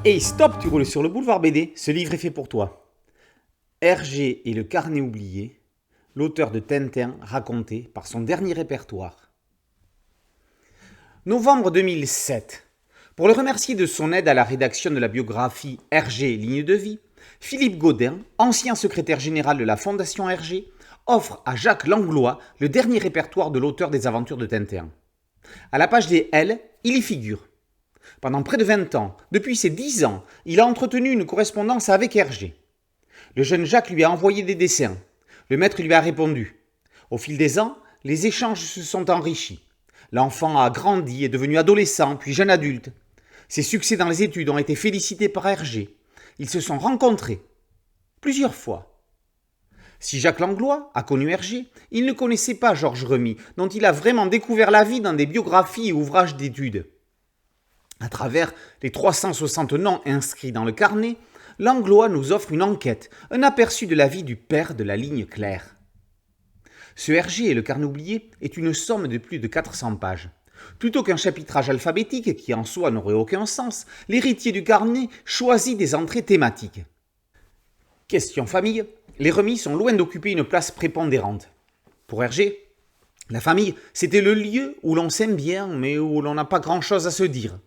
Hey stop, tu roules sur le boulevard BD, ce livre est fait pour toi. Hergé et le carnet oublié, l'auteur de Tintin raconté par son dernier répertoire. Novembre 2007. Pour le remercier de son aide à la rédaction de la biographie Hergé, ligne de vie, Philippe Gaudin, ancien secrétaire général de la Fondation Hergé, offre à Jacques Langlois le dernier répertoire de l'auteur des aventures de Tintin. À la page des L, il y figure. Pendant près de 20 ans, depuis ses 10 ans, il a entretenu une correspondance avec Hergé. Le jeune Jacques lui a envoyé des dessins. Le maître lui a répondu. Au fil des ans, les échanges se sont enrichis. L'enfant a grandi, est devenu adolescent, puis jeune adulte. Ses succès dans les études ont été félicités par Hergé. Ils se sont rencontrés plusieurs fois. Si Jacques Langlois a connu Hergé, il ne connaissait pas Georges Remy, dont il a vraiment découvert la vie dans des biographies et ouvrages d'études. À travers les 360 noms inscrits dans le carnet, Langlois nous offre une enquête, un aperçu de la vie du père de la ligne claire. Ce Hergé et le carnet oublié est une somme de plus de 400 pages. Plutôt qu'un chapitrage alphabétique qui en soi n'aurait aucun sens, l'héritier du carnet choisit des entrées thématiques. Question famille, les Remy sont loin d'occuper une place prépondérante. Pour Hergé, la famille, c'était le lieu où l'on s'aime bien, mais où l'on n'a pas grand-chose à se dire.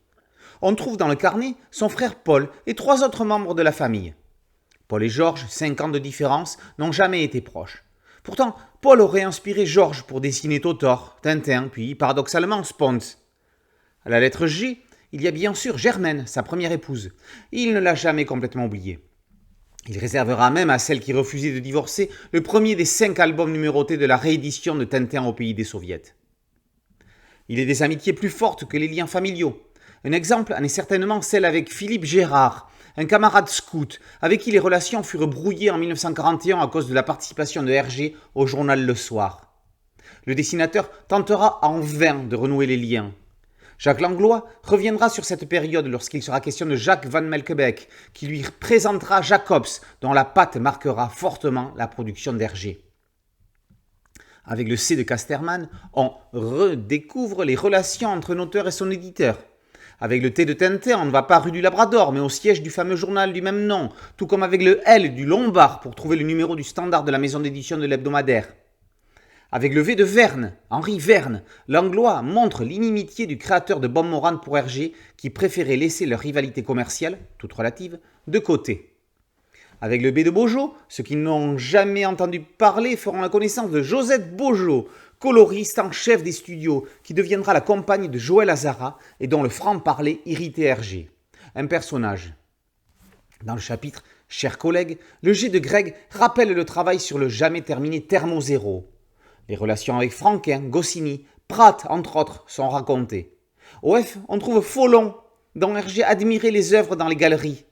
On trouve dans le carnet son frère Paul et 3 autres membres de la famille. Paul et Georges, 5 ans de différence, n'ont jamais été proches. Pourtant, Paul aurait inspiré Georges pour dessiner Totor, Tintin, puis paradoxalement Spons. À la lettre G, il y a bien sûr Germaine, sa première épouse. Il ne l'a jamais complètement oubliée. Il réservera même à celle qui refusait de divorcer le premier des 5 albums numérotés de la réédition de Tintin au pays des Soviets. Il est des amitiés plus fortes que les liens familiaux. Un exemple en est certainement celle avec Philippe Gérard, un camarade scout, avec qui les relations furent brouillées en 1941 à cause de la participation de Hergé au journal Le Soir. Le dessinateur tentera en vain de renouer les liens. Jacques Langlois reviendra sur cette période lorsqu'il sera question de Jacques van Melkebeek, qui lui présentera Jacobs, dont la patte marquera fortement la production d'Hergé. Avec le C de Casterman, on redécouvre les relations entre un auteur et son éditeur. Avec le T de Tintin, on ne va pas rue du Labrador, mais au siège du fameux journal du même nom, tout comme avec le L du Lombard pour trouver le numéro du standard de la maison d'édition de l'hebdomadaire. Avec le V de Verne, Henri Verne, Langlois montre l'inimitié du créateur de Bob Morane pour Hergé, qui préférait laisser leur rivalité commerciale, toute relative, de côté. Avec le B de Beaujot, ceux qui n'ont jamais entendu parler feront la connaissance de Josette Beaujot, coloriste en chef des studios, qui deviendra la compagne de Joël Azara et dont le franc-parler irritait Hergé. Un personnage. Dans le chapitre « Chers collègues », le G de Greg rappelle le travail sur le jamais terminé Thermo Zéro. Les relations avec Franquin, Goscinny, Pratt, entre autres, sont racontées. Au F, on trouve Follon, dont Hergé admirait les œuvres dans les galeries.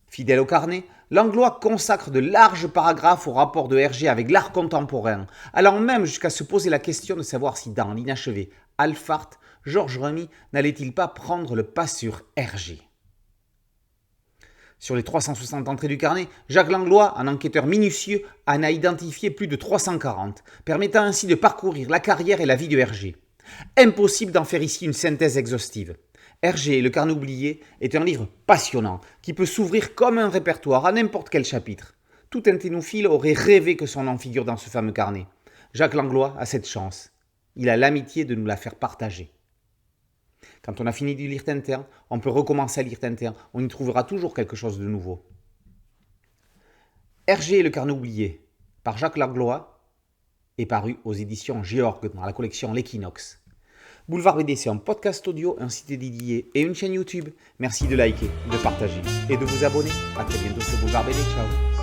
Fidèle au carnet, Langlois consacre de larges paragraphes au rapport de Hergé avec l'art contemporain, allant même jusqu'à se poser la question de savoir si dans l'inachevé Alphard, Georges Remy n'allait-il pas prendre le pas sur Hergé. Sur les 360 entrées du carnet, Jacques Langlois, un enquêteur minutieux, en a identifié plus de 340, permettant ainsi de parcourir la carrière et la vie de Hergé. Impossible d'en faire ici une synthèse exhaustive. Hergé et le carnet oublié est un livre passionnant qui peut s'ouvrir comme un répertoire à n'importe quel chapitre. Tout tinténophile aurait rêvé que son nom figure dans ce fameux carnet. Jacques Langlois a cette chance. Il a l'amitié de nous la faire partager. Quand on a fini de lire Tintin, on peut recommencer à lire Tintin. On y trouvera toujours quelque chose de nouveau. Hergé et le carnet oublié, par Jacques Langlois, est paru aux éditions Géorg dans la collection L'Équinoxe. Boulevard BD, c'est un podcast audio, un site dédié et une chaîne YouTube. Merci de liker, de partager et de vous abonner. A très bientôt sur Boulevard BD. Ciao.